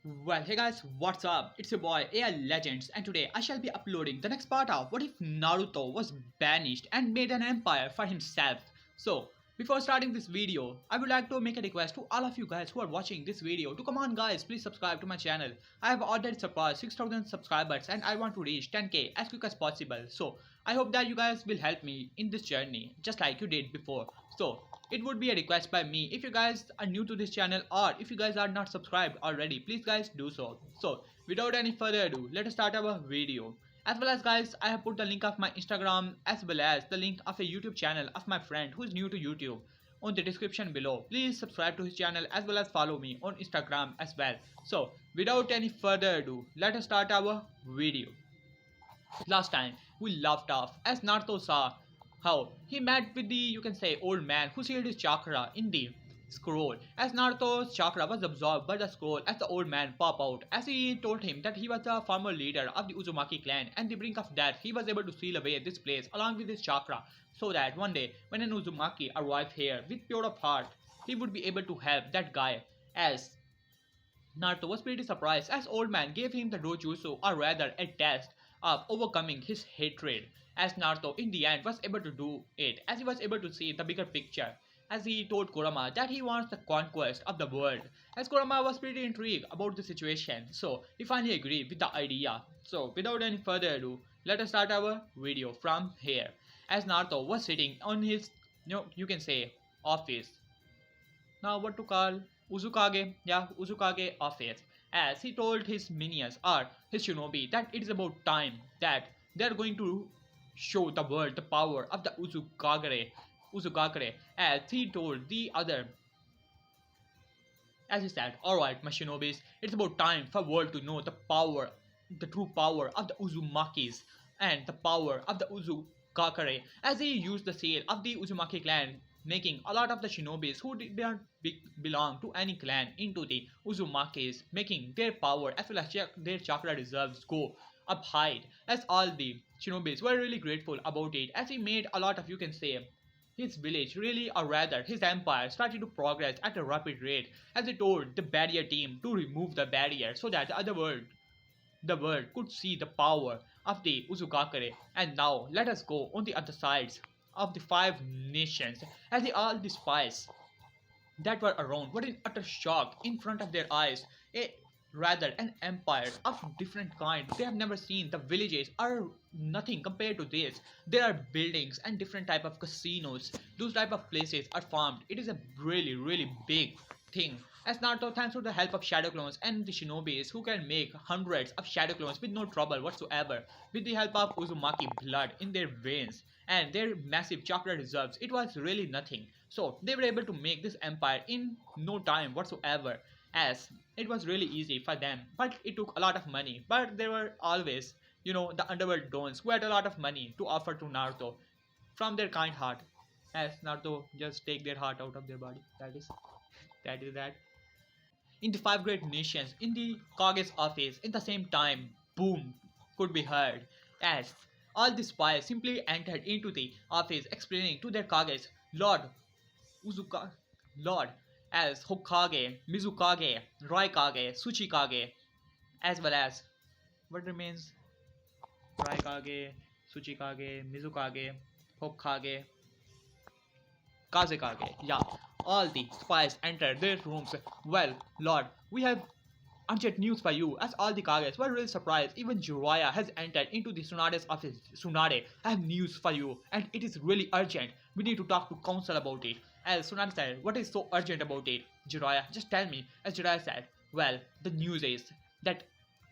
Well, hey guys, what's up? It's your boy AI Legends, and today I shall be uploading the next part of what if Naruto was banished and made an empire for himself. So, before starting this video, I would like to make a request to all of you guys who are watching this video to come on guys, please subscribe to my channel. I have already surpassed 6,000 subscribers and I want to reach 10k as quick as possible. So, I hope that you guys will help me in this journey just like you did before. So, it would be a request by me. If you guys are new to this channel or if you guys are not subscribed already, please guys do so. So without any further ado, let us start our video. As well as guys, I have put the link of my Instagram as well as the link of a YouTube channel of my friend who is new to YouTube on the description below. Please subscribe to his channel as well as follow me on Instagram as well. So without any further ado, let us start our video. Last time we laughed off as Naruto saw how he met with the, you can say, old man who sealed his chakra in the scroll. As Naruto's chakra was absorbed by the scroll as the old man popped out, as he told him that he was the former leader of the Uzumaki clan and the brink of death, he was able to seal away this place along with his chakra so that one day when an Uzumaki arrived here with pure of heart, he would be able to help that guy. As Naruto was pretty surprised as old man gave him the dojutsu, or rather a test of overcoming his hatred, as Naruto in the end was able to do it as he was able to see the bigger picture, as he told Kurama that he wants the conquest of the world. As Kurama was pretty intrigued about the situation, so he finally agreed with the idea. So without any further ado, let us start our video from here. As Naruto was sitting on his, you can say, office, now what to call, Uzukage, yeah, Uzukage office, as he told his minions or his shinobi that it is about time that they are going to show the world the power of the Uzugakure, as he told the other, as he said, alright my shinobis, it's about time for world to know the power, the true power of the Uzumakis and the power of the Uzugakure, as he used the seal of the Uzumaki clan, making a lot of the shinobis who did not belong to any clan into the Uzumakis, making their power as well as their chakra reserves go up high, as all the shinobis were really grateful about it, as he made a lot of, you can say, his village really, or rather his empire, started to progress at a rapid rate, as he told the barrier team to remove the barrier so that the world could see the power of the Uzugakure. And now let us go on the other sides of the five nations, as all the spies that were around were in utter shock in front of their eyes. Rather an empire of different kind. They have never seen. The villages are nothing compared to this. There are buildings and different type of casinos. Those type of places are farmed. It is a really big thing. As Naruto, thanks to the help of shadow clones and the shinobis who can make hundreds of shadow clones with no trouble whatsoever, with the help of Uzumaki blood in their veins and their massive chakra reserves, it was really nothing. So they were able to make this empire in no time whatsoever, as it was really easy for them, but it took a lot of money. But there were always, the underworld dons who had a lot of money to offer to Naruto from their kind heart, as Naruto just take their heart out of their body. That is that. In the five great nations, in the Kage's office, in the same time, boom could be heard, as all the spies simply entered into the office explaining to their Kages, Lord Uzuka, Lord, as Hokage, Mizukage, Raikage, Tsuchikage, as well as what remains, Raikage, Tsuchikage, Mizukage, Hokage, Kazekage. Yeah, all the spies entered their rooms. Well, Lord, we have urgent news for you, as all the Kages were really surprised. Even Jiraiya has entered into the Tsunade's office. Tsunade, I have news for you, and it is really urgent. We need to talk to council about it. As Tsunade said, what is so urgent about it? Jiraiya, just tell me. As Jiraiya said, well, the news is that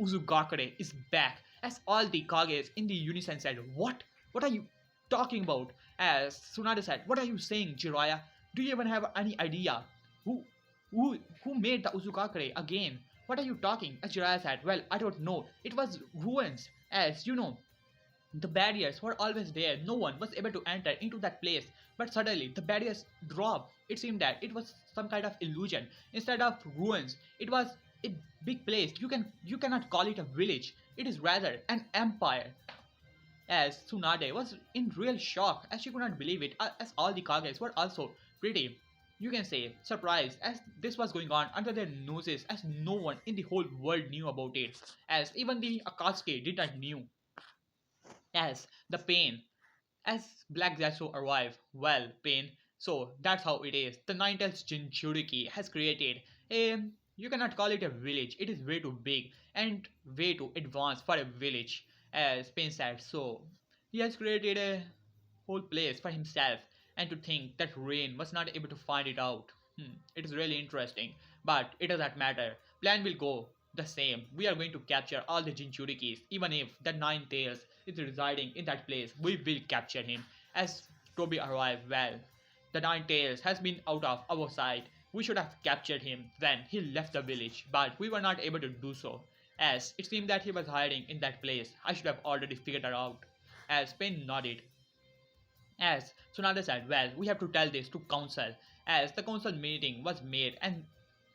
Uzugakure is back. As all the Kages in the unison said, what? What are you talking about? As Tsunade said, what are you saying, Jiraiya? Do you even have any idea? Who who made the Uzugakure again? What are you talking? As Jiraiya said, well, I don't know. It was ruins. As you know, the barriers were always there. No one was able to enter into that place. But suddenly the barriers dropped. It seemed that it was some kind of illusion. Instead of ruins, it was a big place. You cannot call it a village. It is rather an empire. As Tsunade was in real shock, as she could not believe it, as all the Kages were also pretty you can say, surprised as this was going on under their noses as no one in the whole world knew about it, as even the Akatsuki did not knew, as the pain as Black Zetsu arrive, well, pain. So that's how it is. The Ninetales Jinchuriki has created a, you cannot call it a village. It is way too big and way too advanced for a village, as Pain said. So he has created a whole place for himself, and to think that Rain was not able to find it out. It is really interesting, but it does not matter. Plan will go the same. We are going to capture all the Jinchurikis, even if the Nine Tails is residing in that place. We will capture him. As Toby arrived, well, the Nine Tails has been out of our sight. We should have captured him when he left the village, but we were not able to do so. As it seemed that he was hiding in that place, I should have already figured it out. As Pain nodded, as Tsunade said, well, we have to tell this to council. As the council meeting was made and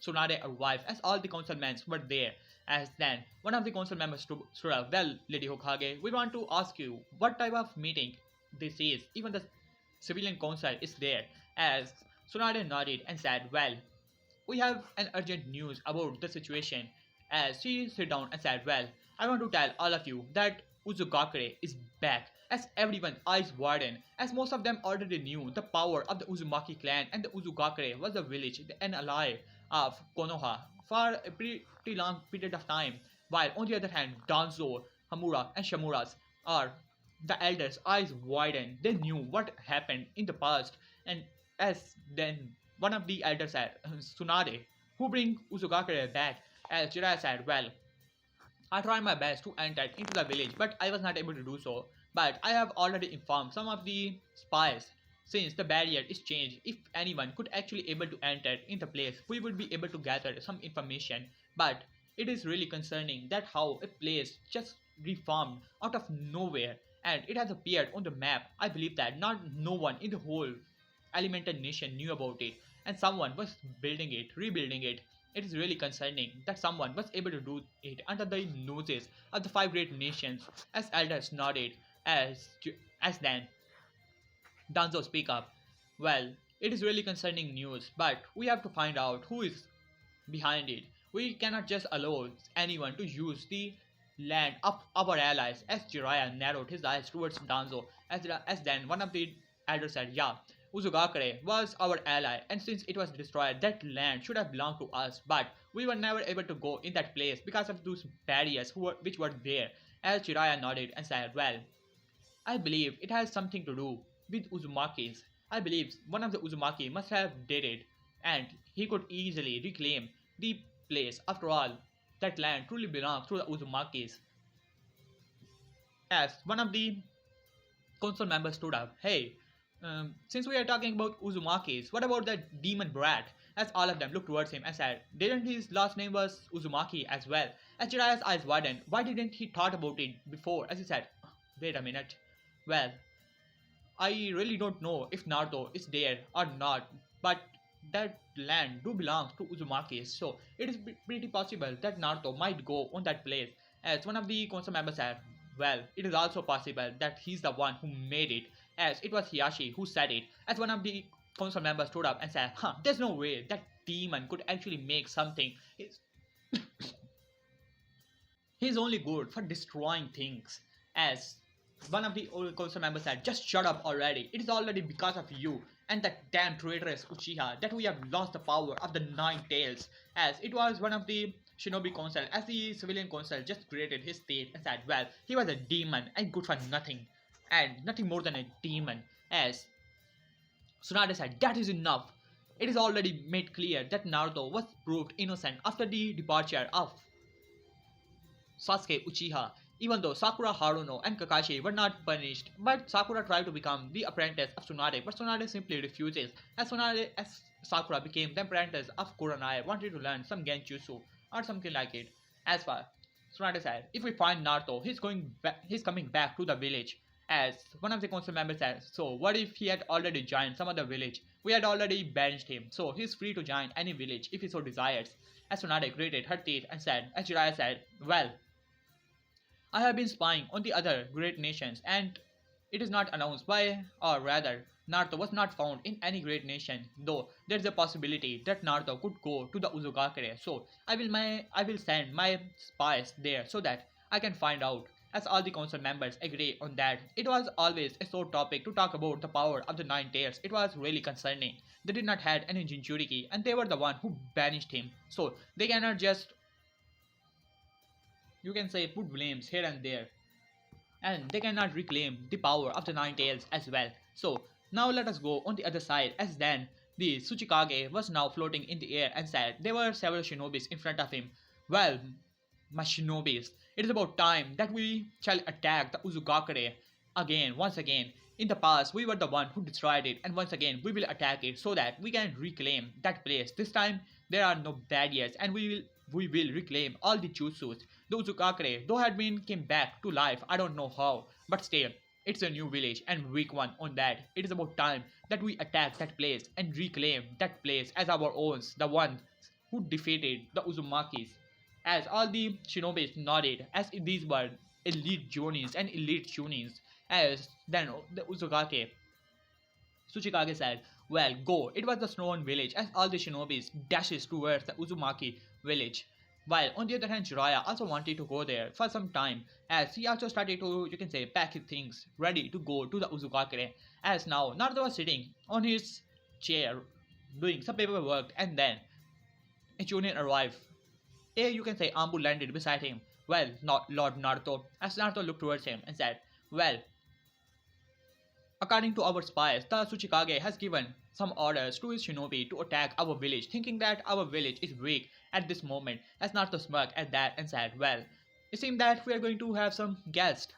Tsunade arrived, as all the councilmen were there. As then one of the council members stood up, well, Lady Hokage, we want to ask you what type of meeting this is. Even the civilian council is there. As Tsunade nodded and said, well, we have an urgent news about the situation. As she sat down and said, well, I want to tell all of you that Uzugakure is back. As everyone eyes widened, as most of them already knew the power of the Uzumaki clan, and the Uzugakure was a village and ally of Konoha for a pretty long period of time. While on the other hand, Danzo, Hamura, and Shamuras are the elders' eyes widened. They knew what happened in the past, and as then one of the elders said, Tsunade, who bring Uzugakure back, as Jiraiya said, well, I tried my best to enter into the village, but I was not able to do so. But I have already informed some of the spies. Since the barrier is changed, if anyone could actually able to enter in the place, we would be able to gather some information. But it is really concerning that how a place just reformed out of nowhere and it has appeared on the map. I believe that not no one in the whole elemental nation knew about it, and someone was building it, rebuilding it. It is really concerning that someone was able to do it under the noses of the five great nations. As elders nodded, as as then Danzo speak up. Well, it is really concerning news, but we have to find out who is behind it. We cannot just allow anyone to use the land of our allies. As Jiraiya narrowed his eyes towards Danzo, as then one of the elders said, yeah, Uzugakure was our ally, and since it was destroyed, that land should have belonged to us, but we were never able to go in that place because of those barriers which were there. As Jiraiya nodded and said, well, I believe it has something to do with Uzumaki's. I believe one of the Uzumaki must have did it, and he could easily reclaim the place. After all, that land truly belongs to the Uzumakis. As one of the council members stood up, hey, since we are talking about Uzumakis, what about that demon brat? As all of them looked towards him and said, didn't his last name was Uzumaki as well? As Jiraiya's eyes widened, why didn't he thought about it before? As he said, wait a minute. Well, I really don't know if Naruto is there or not, but that land do belong to Uzumaki, so it is pretty possible that Naruto might go on that place. As one of the council members said, well, it is also possible that he's the one who made it, as it was Hiyashi who said it. As one of the council members stood up and said, there's no way that demon could actually make something. He's only good for destroying things. As one of the old council members said, just shut up already. It is already because of you and that damn traitorous Uchiha that we have lost the power of the Nine Tails. As it was one of the Shinobi Council, as the civilian council just created his state and said, well, he was a demon and good for nothing. And nothing more than a demon. As Tsunade said, that is enough. It is already made clear that Naruto was proved innocent after the departure of Sasuke Uchiha, even though Sakura Haruno and Kakashi were not punished, but Sakura tried to become the apprentice of Tsunade, but Tsunade simply refuses. As Sakura became the apprentice of Kuranai, wanted to learn some Genjutsu or something like it. As far Tsunade said, if we find Naruto, he's coming back to the village. As one of the council members said, so what if he had already joined some other village? We had already banished him, so he's free to join any village if he so desires. As Tsunade grated her teeth and said, as Jiraiya said, well, I have been spying on the other great nations, and it is not announced by, or rather, Naruto was not found in any great nation, though there is a possibility that Naruto could go to the Uzugakure. So I will send my spies there so that I can find out. As all the council members agree on that, it was always a sore topic to talk about the power of the Nine Tails. It was really concerning. They did not have any Jinchuriki, and they were the one who banished him. So they cannot just, you can say, put blames here and there, and they cannot reclaim the power of the Nine Tails as well. So now let us go on the other side, as then the Tsuchikage was now floating in the air and said there were several shinobis in front of him. Well, my shinobis, it is about time that we shall attack the Uzugakure again, once again. In the past, we were the one who destroyed it, and once again we will attack it so that we can reclaim that place. This time there are no barriers, and we will reclaim all the jutsus. The Uzukakure, though had been came back to life, I don't know how, but still, it's a new village and weak one on that. It is about time that we attack that place and reclaim that place as our own, the ones who defeated the Uzumakis. As all the shinobis nodded, as if these were elite jonins and elite shunins, as then the Uzukake Tsuchikage said, well, go. It was the snown village as all the shinobis dashes towards the Uzumaki village. While on the other hand, Jiraiya also wanted to go there for some time, as he also started to, you can say, pack his things, ready to go to the Uzukakure. As now, Naruto was sitting on his chair, doing some paperwork, and then a Chunin arrived. You can say, Ambu landed beside him. Well, not Lord Naruto, as Naruto looked towards him and said, well, according to our spies, the Tsuchikage has given some orders to his shinobi to attack our village, thinking that our village is weak at this moment. As Naruto smirked at that and said, well, it seems that we are going to have some guests,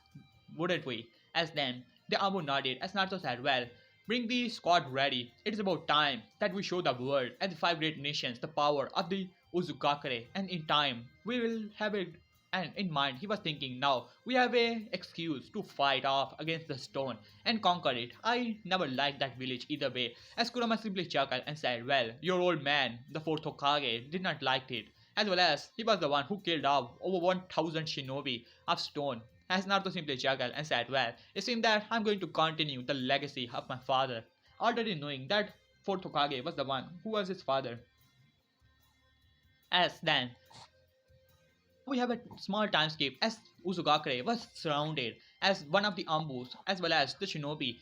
wouldn't we? As then, the Amu nodded as Naruto said, well, bring the squad ready. It is about time that we show the world and the five great nations the power of the Uzugakure, and in time we will have it. And in mind, he was thinking, now we have a excuse to fight off against the stone and conquer it. I never liked that village either way. As Kurama simply chuckled and said, well, your old man, the fourth Hokage, did not like it. As well as he was the one who killed off over 1000 shinobi of stone. As Naruto simply chuckled and said, well, it seems that I'm going to continue the legacy of my father. Already knowing that fourth Hokage was the one who was his father. As then, we have a small time skip as Uzugakure was surrounded as one of the Ambus as well as the shinobi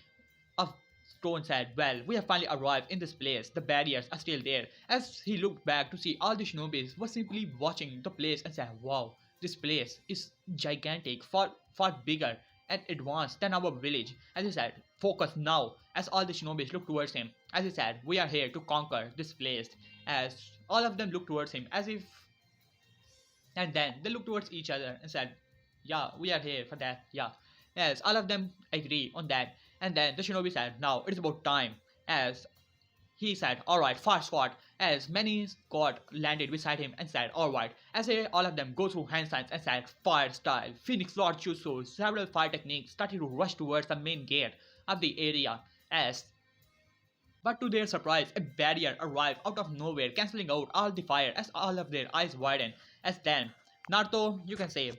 of Stone said, well, we have finally arrived in this place. The barriers are still there. As he looked back to see all the shinobis were simply watching the place and said, wow, this place is gigantic, far bigger and advanced than our village. As he said, focus now. As all the shinobis looked towards him, as he said, we are here to conquer this place. As all of them looked towards him as if, and then they looked towards each other and said, yeah, we are here for that, yeah. Yes, all of them agree on that. And then the shinobi said, now it is about time. As he said, alright, fast forward. As many squad landed beside him and said, alright. As all of them go through hand signs and said, fire style, Phoenix Lord Jutsu, several fire techniques started to rush towards the main gate of the area. But to their surprise, a barrier arrived out of nowhere, cancelling out all the fire as all of their eyes widened. As then, Naruto, you can say,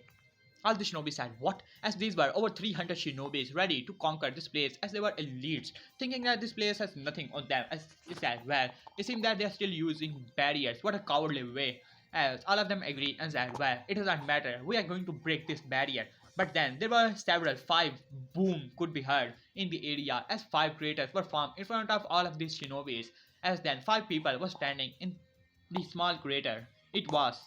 all the shinobi said, what? As these were over 300 shinobis ready to conquer this place as they were elites, thinking that this place has nothing on them. As he said, well, it seems that they are still using barriers. What a cowardly way. As all of them agreed and said, well, it does not matter. We are going to break this barrier. But then there were several, 5 boom could be heard in the area as 5 craters were formed in front of all of these shinobis. As then 5 people were standing in the small crater. It was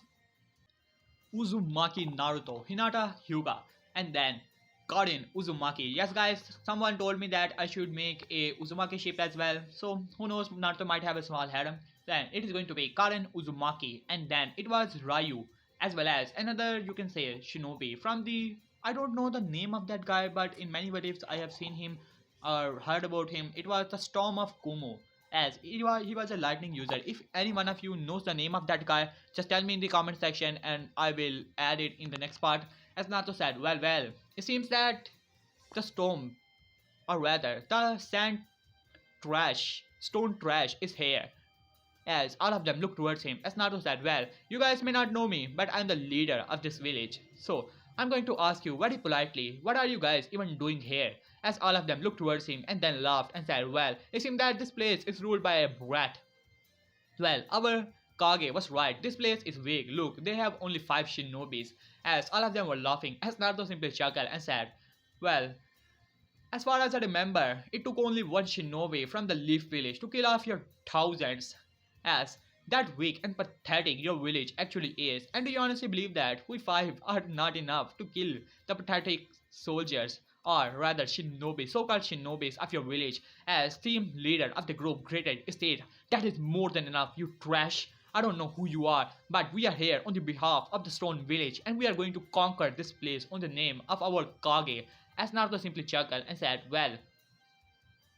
Uzumaki Naruto, Hinata Hyuga, and then Karin Uzumaki. Yes guys, someone told me that I should make a Uzumaki ship as well. So who knows, Naruto might have a small harem. Then it is going to be Karin Uzumaki, and then it was Ryu as well as another, you can say, shinobi from the, I don't know the name of that guy, but in many videos I have seen him or heard about him. It was the Storm of Kumo, as he was a lightning user. If any one of you knows the name of that guy, just tell me in the comment section and I will add it in the next part. As Naruto said, well, it seems that the storm, or rather the stone trash is here. As all of them looked towards him, as Naruto said, well, you guys may not know me, but I'm the leader of this village. So I'm going to ask you very politely, what are you guys even doing here? as all of them looked towards him and then laughed and said, well, it seems that this place is ruled by a brat. Well, our Kage was right. This place is weak. Look, they have only 5 shinobis. As all of them were laughing, as Naruto simply chuckled and said, well, as far as I remember, it took only one shinobi from the Leaf Village to kill off your thousands. As that weak and pathetic your village actually is. And do you honestly believe that we 5 are not enough to kill the pathetic soldiers? Or rather shinobi, so-called shinobis of your village, as team leader of the group greeted state, that is more than enough, you trash. I don't know who you are, but we are here on the behalf of the Stone Village and we are going to conquer this place on the name of our Kage. As Naruto simply chuckled and said, well,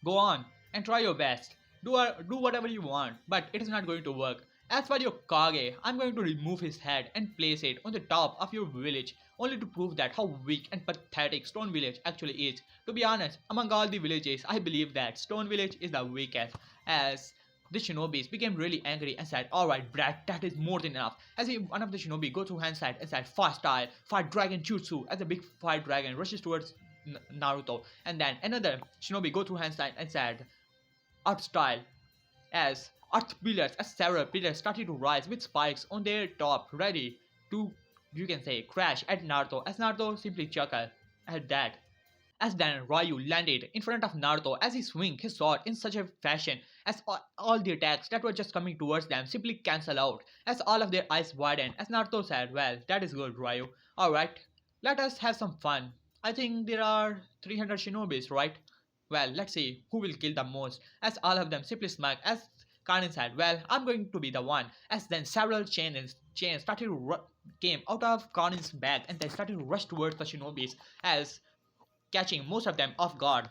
go on and try your best. Do whatever you want, but it is not going to work. As for your Kage, I'm going to remove his head and place it on the top of your village, only to prove that how weak and pathetic Stone Village actually is. To be honest, among all the villages, I believe that Stone Village is the weakest. As the shinobis became really angry and said, alright brat, that is more than enough. As if one of the shinobi go to hand side and said, fast style, fire dragon jutsu, as a big fire dragon rushes towards Naruto. And then another shinobi go to hand side and said, earth style, as earth pillars, as several pillars started to rise with spikes on their top, ready to, you can say, crash at Naruto. As Naruto simply chuckled at that. As then Ryu landed in front of Naruto as he swung his sword in such a fashion as all the attacks that were just coming towards them simply cancel out, as all of their eyes widened. As Naruto said, well, that is good, Ryu. Alright, let us have some fun. I think there are 300 shinobis, right? Well, let's see who will kill the most. As all of them simply smirked as Karin said, well, I'm going to be the one. As then several chains started to came out of Karin's bag and they started to rush towards the shinobis, as catching most of them off guard,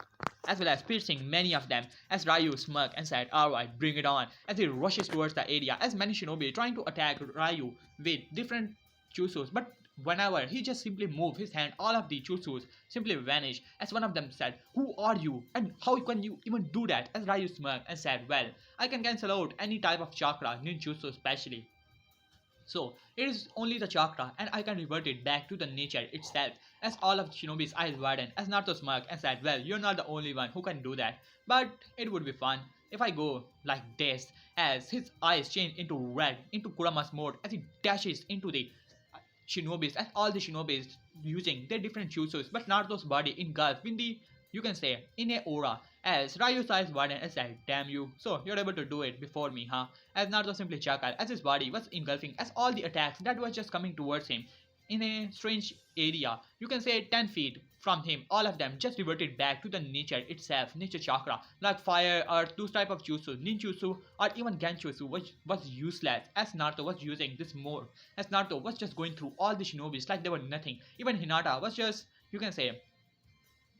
as well as piercing many of them. As Ryu smirked and said, alright, bring it on, as he rushes towards the area, as many shinobi trying to attack Ryu with different jutsus, but whenever he just simply moved his hand, all of the jutsus simply vanished. As one of them said, who are you and how can you even do that? As Ryu smirked and said, well, I can cancel out any type of chakra, ninjutsu especially. So it is only the chakra and I can revert it back to the nature itself. As all of Shinobi's eyes widened as Naruto smirked and said, well, you're not the only one who can do that, but it would be fun if I go like this. As his eyes change into red, into Kurama's mode, as he dashes into the shinobis, as all the shinobis using their different jutsus, but Naruto's body engulfed in the, you can say, in a aura. As Ryu's eyes widened and said, damn you, so you're able to do it before me, huh? As Naruto simply chuckled as his body was engulfing as all the attacks that were just coming towards him in a strange area, you can say 10 feet from him, all of them just reverted back to the nature itself, nature chakra, like fire, earth, those type of jutsu, ninjutsu, or even genjutsu, which was useless as Naruto was using this more. As Naruto was just going through all the shinobis like they were nothing. Even Hinata was just, you can say,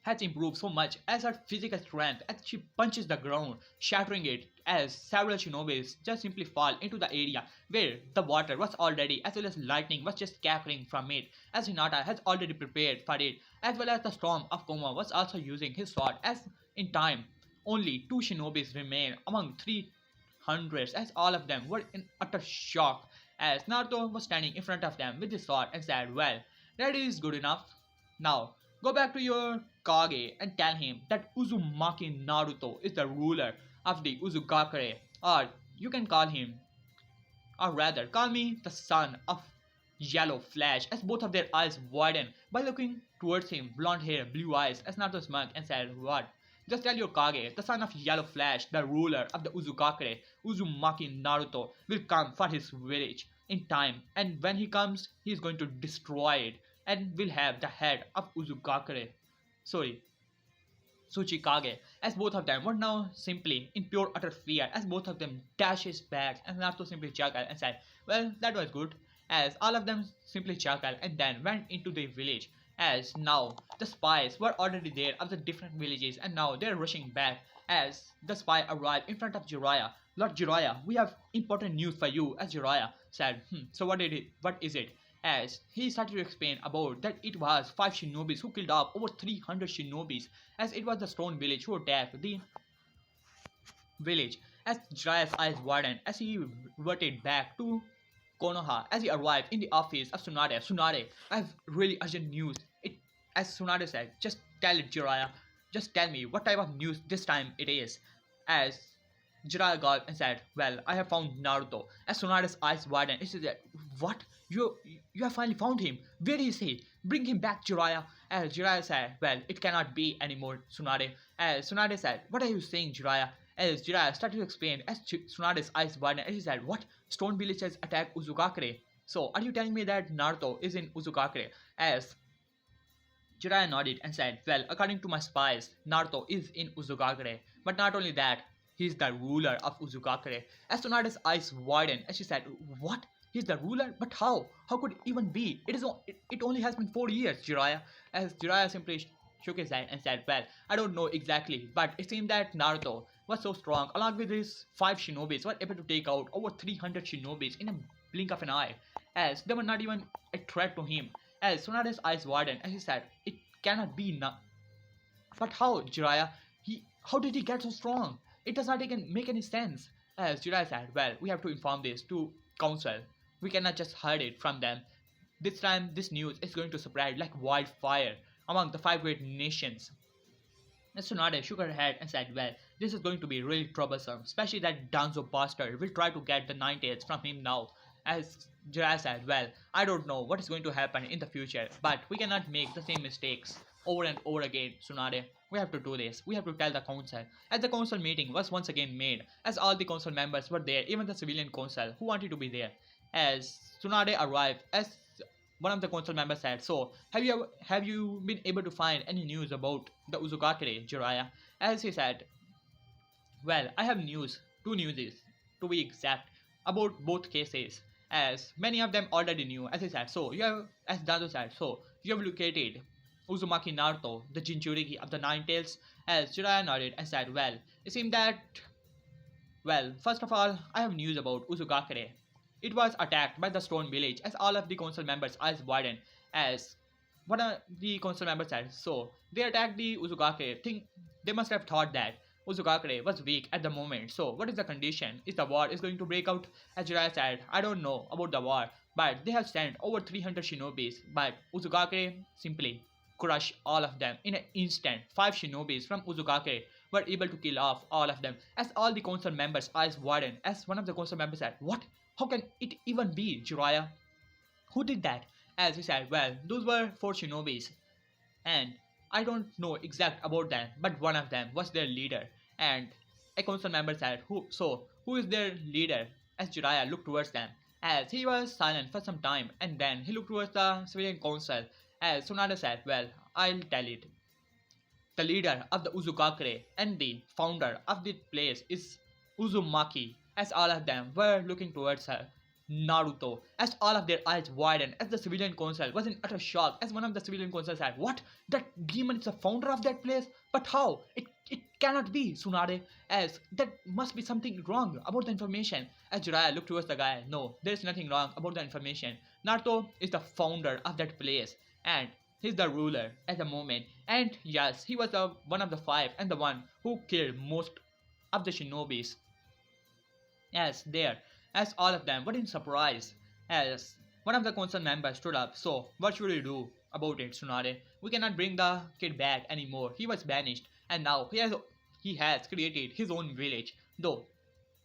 has improved so much as her physical strength as she punches the ground, shattering it, as several shinobis just simply fall into the area where the water was already, as well as lightning was just scattering from it, as Hinata has already prepared for it, as well as the storm of Koma was also using his sword. As in time only 2 shinobis remain among 300, as all of them were in utter shock, as Naruto was standing in front of them with his sword and said, well, that is good enough. Now go back to your Kage and tell him that Uzumaki Naruto is the ruler of the Uzugakure, or you can call him, or rather call me the son of Yellow Flash, as both of their eyes widened by looking towards him, blonde hair, blue eyes, as Naruto smirked and said, what? Just tell your Kage, the son of Yellow Flash, the ruler of the Uzugakure, Uzumaki Naruto, will come for his village in time, and when he comes, he is going to destroy it and will have the head of Uzugakure. Sorry, Tsuchikage, as both of them were now simply in pure utter fear, as both of them dashes back, and Naruto simply chuckled and said, well, that was good, as all of them simply chuckled and then went into the village, as now the spies were already there of the different villages, and now they're rushing back, as the spy arrived in front of Jiraiya. Lord Jiraiya, we have important news for you, as Jiraiya said, so what is it? As he started to explain about that it was 5 shinobis who killed off over 300 shinobis, as it was the stone village who attacked the village. As Jiraiya's eyes widened as he reverted back to Konoha, as he arrived in the office of Tsunade. Tsunade, I have really urgent news. As Tsunade said, just tell it, Jiraiya. just tell me what type of news this time it is. As Jiraiya got and said, well, I have found Naruto. As Tsunade's eyes widened, he said, what? You have finally found him. Where is he? Bring him back, Jiraiya. As Jiraiya said, well, it cannot be anymore, Tsunade. As Tsunade said, what are you saying, Jiraiya? As Jiraiya started to explain, as Tsunade's eyes widened, and he said, what? Stone Village has attacked Uzugakure. So, are you telling me that Naruto is in Uzugakure? As Jiraiya nodded and said, well, according to my spies, Naruto is in Uzugakure. But not only that, he is the ruler of Uzugakure. As Tsunade's eyes widened, and she said, what? He's the ruler? But how? How could it even be? It only has been 4 years, Jiraiya. As Jiraiya simply shook his head and said, well, I don't know exactly, but it seemed that Naruto was so strong, along with his 5 shinobis, were able to take out over 300 shinobis in a blink of an eye, as they were not even a threat to him. As Tsunade's eyes widened, and he said, it cannot be now. But how, Jiraiya? How did he get so strong? It does not even make any sense. As Jiraiya said, well, we have to inform this to council. We cannot just hide it from them. This time, this news is going to spread like wildfire among the 5 great nations. And Tsunade shook her head and said, well, this is going to be really troublesome, especially that Danzo bastard will try to get the 9 tails from him now. As Jiraiya said, well, I don't know what is going to happen in the future, but we cannot make the same mistakes over and over again, Tsunade. We have to do this. We have to tell the council. As the council meeting was once again made, as all the council members were there, even the civilian council who wanted to be there. As Tsunade arrived, as one of the council members said, so have you been able to find any news about the Uzugakure, Jiraiya? As he said, well, I have news, 2 newses to be exact, about both cases, as many of them already knew. As he said, so you have, as Danzo said, so you have located Uzumaki Naruto, the Jinchuriki of the 9 tails. As Jiraiya nodded and said, well, it seemed that, well, first of all, I have news about Uzugakure. It was attacked by the stone village. As all of the council members' eyes widened, as one of the council members said, so they attacked the Uzugakure. They must have thought that Uzugakure was weak at the moment. So what is the condition? Is the war is going to break out? As Jiraiya said, I don't know about the war, but they have sent over 300 shinobis, but Uzugakure simply crushed all of them in an instant. 5 shinobis from Uzugakure were able to kill off all of them. As all the council members' eyes widened, as one of the council members said, what? How can it even be, Jiraiya? Who did that? As he said, well, those were 4 shinobis, and I don't know exact about them, but one of them was their leader. And a council member said, who is their leader? As Jiraiya looked towards them, as he was silent for some time, and then he looked towards the civilian council. As Tsunade said, well, I'll tell it. The leader of the Uzugakure and the founder of the place is Uzumaki. As all of them were looking towards her, Naruto, as all of their eyes widened, as the civilian council was in utter shock, as one of the civilian council said, what? That demon is the founder of that place? But how? It cannot be, Tsunade, as that must be something wrong about the information. As Jiraiya looked towards the guy, no, there is nothing wrong about the information. Naruto is the founder of that place, and he's the ruler at the moment. And yes, he was one of the 5 and the one who killed most of the shinobis. As there, as all of them were in surprise, as one of the council members stood up, so what should we do about it, Tsunade? We cannot bring the kid back anymore. He was banished, and now he has created his own village. Though,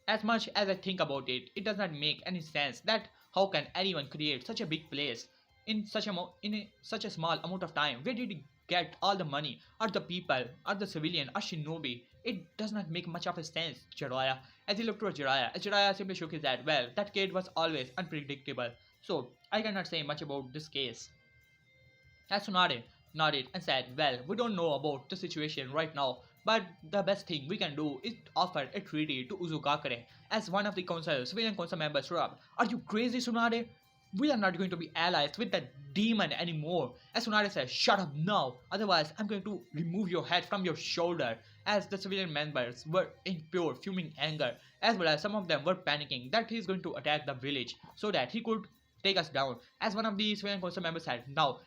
as much as I think about it, it does not make any sense that how can anyone create such a big place in such a small amount of time? Where did he get all the money, or the people, or the civilian, or shinobi? It does not make much of a sense, Jiraiya. As he looked towards Jiraiya, Jiraiya simply shook his head. Well, that kid was always unpredictable, so I cannot say much about this case. As Tsunade nodded and said, well, we don't know about the situation right now, but the best thing we can do is offer a treaty to Uzugakure. As one of the civilian council members stood up, are you crazy, Tsunade? We are not going to be allies with that demon anymore. As Tsunade said, shut up now, otherwise I'm going to remove your head from your shoulder. As the civilian members were in pure fuming anger, as well as some of them were panicking that he is going to attack the village so that he could take us down. As one of the civilian council members said, now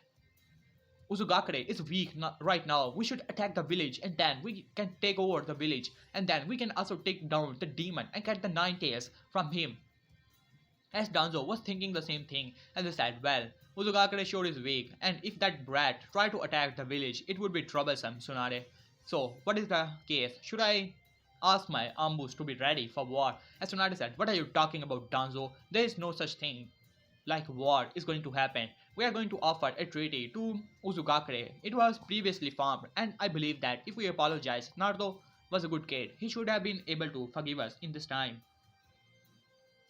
Uzugakure is weak right now. We should attack the village, and then we can take over the village, and then we can also take down the demon and get the 9 tails from him. As Danzo was thinking the same thing, and they said, well, Uzugakure showed his weak, and if that brat tried to attack the village, it would be troublesome, Tsunade. So, what is the case? Should I ask my ambus to be ready for war? As Tsunade said, what are you talking about, Danzo? There is no such thing like war is going to happen. We are going to offer a treaty to Uzugakure. It was previously formed, and I believe that if we apologize, Naruto was a good kid. He should have been able to forgive us in this time.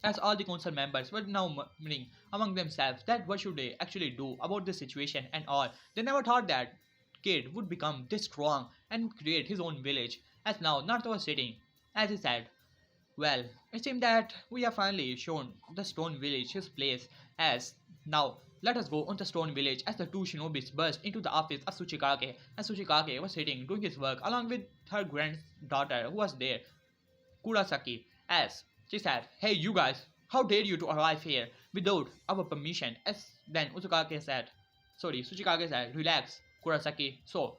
As all the council members were now murmuring among themselves that what should they actually do about the situation and all. They never thought that kid would become this strong and create his own village. As now Naruto was sitting, as he said, well, it seemed that we have finally shown the stone village his place. As now let us go on the stone village as the two shinobis burst into the office of Tsuchikage, and Tsuchikage was sitting doing his work along with her granddaughter who was there, Kurasaki, as she said, "Hey, you guys, how dare you to arrive here without our permission?" As then Tsuchikage said, "Relax, Kurasaki. So,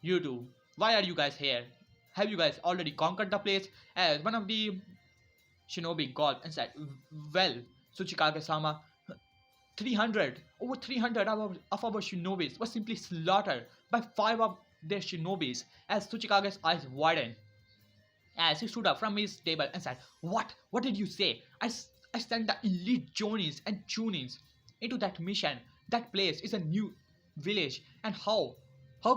you two, why are you guys here? Have you guys already conquered the place?" As one of the shinobi gulped and said, "Well, Tsuchikage-sama, 300, over 300 of our shinobis were simply slaughtered by 5 of their shinobis." As Tsuchikage's eyes widened, as he stood up from his table and said, "What? What did you say? I sent the elite Jonins and Chunins into that mission. That place is a new village. And How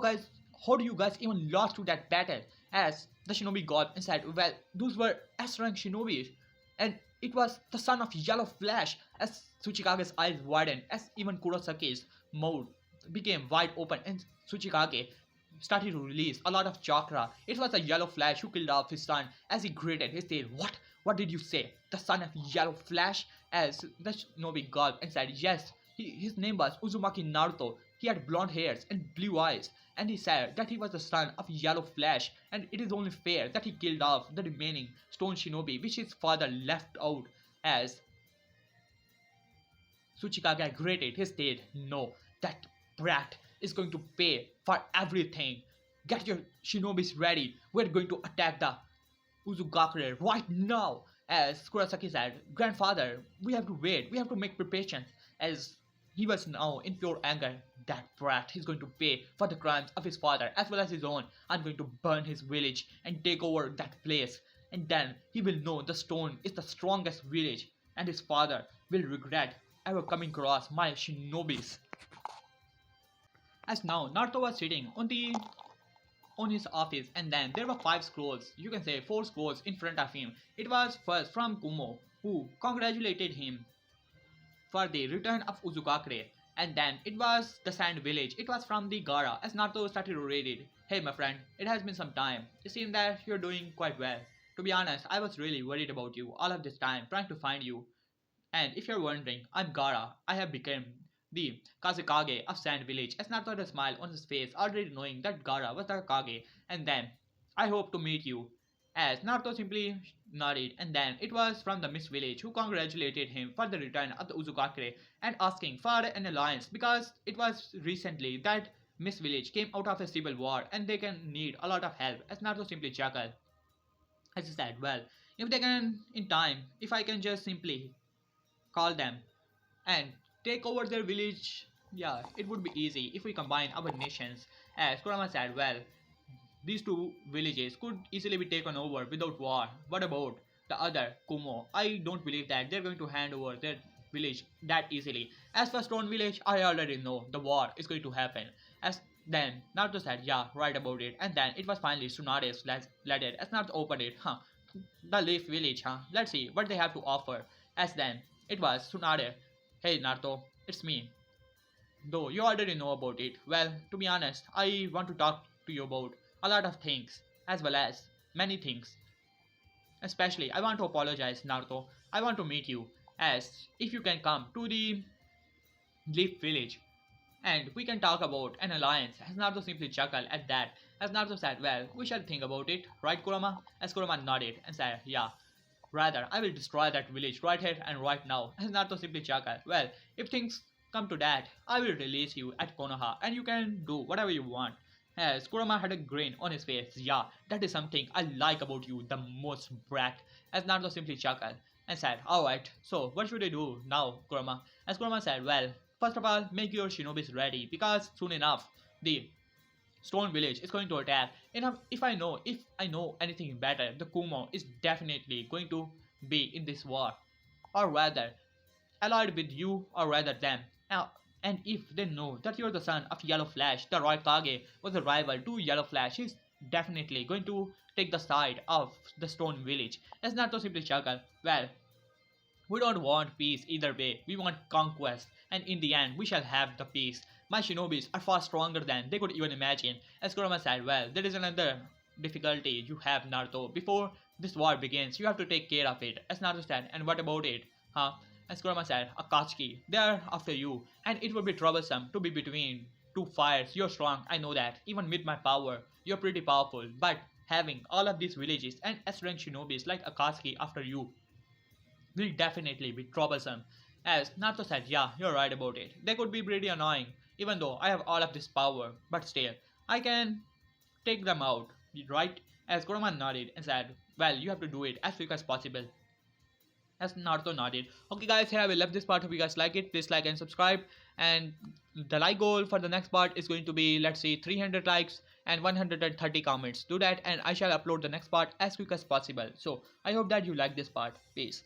guys? How do you guys even lost to that battle?" As the shinobi god and said, "Well, those were S-rank shinobis. And it was the son of Yellow Flash." As Tsuchikage's eyes widened, as even Kurosaki's mouth became wide open, and Tsuchikage started to release a lot of chakra. It was a Yellow Flash who killed off his son. As he gritted his teeth, "What? What did you say? The son of Yellow Flash?" As the shinobi gulped and said, "Yes, his name was Uzumaki Naruto. He had blonde hairs and blue eyes, and he said that he was the son of Yellow Flash, and it is only fair that he killed off the remaining stone shinobi which his father left out." As Tsuchikage gritted his teeth, "No, that brat is going to pay for everything. Get your shinobis ready. We're going to attack the Uzugakure right now." As Kurosaki said, "Grandfather, we have to wait. We have to make preparations." As he was now in pure anger. "That brat is going to pay for the crimes of his father as well as his own. I'm going to burn his village and take over that place. And then he will know the stone is the strongest village, and his father will regret ever coming across my shinobis." As now Naruto was sitting on his office, and then there were 5 scrolls, you can say 4 scrolls in front of him. It was first from Kumo, who congratulated him for the return of Uzugakure, and then it was the sand village. It was from the Gara. As Naruto started to read it, "Hey my friend, it has been some time. It seems that you're doing quite well. To be honest, I was really worried about you all of this time, trying to find you. And if you're wondering, I'm Gara. I have become the Kazekage of Sand Village." As Naruto had a smile on his face, already knowing that Gara was the Kage, and then, "I hope to meet you." As Naruto simply nodded, and then it was from the Mist Village who congratulated him for the return of the Uzugakure and asking for an alliance because it was recently that Mist Village came out of a civil war and they can need a lot of help. As Naruto simply chuckled, as he said, "Well, if they can in time, if I can just simply call them and take over their village, yeah, it would be easy if we combine our nations." As Kurama said, "Well, these two villages could easily be taken over without war. What about the other, Kumo? I don't believe that they're going to hand over their village that easily. As for Stone Village, I already know the war is going to happen." As then Naruto said, "Yeah, right about it." And then it was finally Tsunade's letter. As Naruto opened it, the Leaf Village, Let's see what they have to offer. As then it was Tsunade. "Hey Naruto, it's me. Though you already know about it. Well, to be honest, I want to talk to you about a lot of things, as well as many things. Especially, I want to apologize, Naruto. I want to meet you, as if you can come to the Leaf Village, and we can talk about an alliance." As Naruto simply chuckled at that, as Naruto said, "Well, we shall think about it, right, Kurama?" As Kurama nodded and said, "Yeah. Rather, I will destroy that village right here and right now." As Naruto simply chuckled, "Well, if things come to that, I will release you at Konoha and you can do whatever you want." As Kurama had a grin on his face, "Yeah, that is something I like about you the most, brat." As Naruto simply chuckled and said, "Alright, so what should I do now, Kurama?" As Kurama said, "Well, first of all, make your shinobis ready because soon enough, the Stone Village is going to attack. And if I know anything better, the Kumo is definitely going to be in this war, or rather, allied with you or rather them. Now, and if they know that you're the son of Yellow Flash, the Roy Kage was a rival to Yellow Flash, he's definitely going to take the side of the Stone Village. As Naruto simply chuckle, well, we don't want peace either way, we want conquest, and in the end, we shall have the peace. My shinobis are far stronger than they could even imagine. As Kurama said, well, there is another difficulty you have, Naruto. Before this war begins, you have to take care of it. As Naruto said, and what about it? Huh? As Kurama said, Akatsuki, they are after you, and it would be troublesome to be between two fires. You're strong, I know that. Even with my power, you're pretty powerful, but having all of these villages and aspirant shinobis like Akatsuki after you will definitely be troublesome. As Naruto said, yeah, you're right about it. They could be pretty annoying, even though I have all of this power, but still, I can take them out, right? As Kurama nodded and said, well, you have to do it as quick as possible. As Naruto nodded. Okay, guys, here I will left this part. If you guys like it, please like and subscribe. And the like goal for the next part is going to be, let's see, 300 likes and 130 comments. Do that, and I shall upload the next part as quick as possible. So I hope that you like this part. Peace.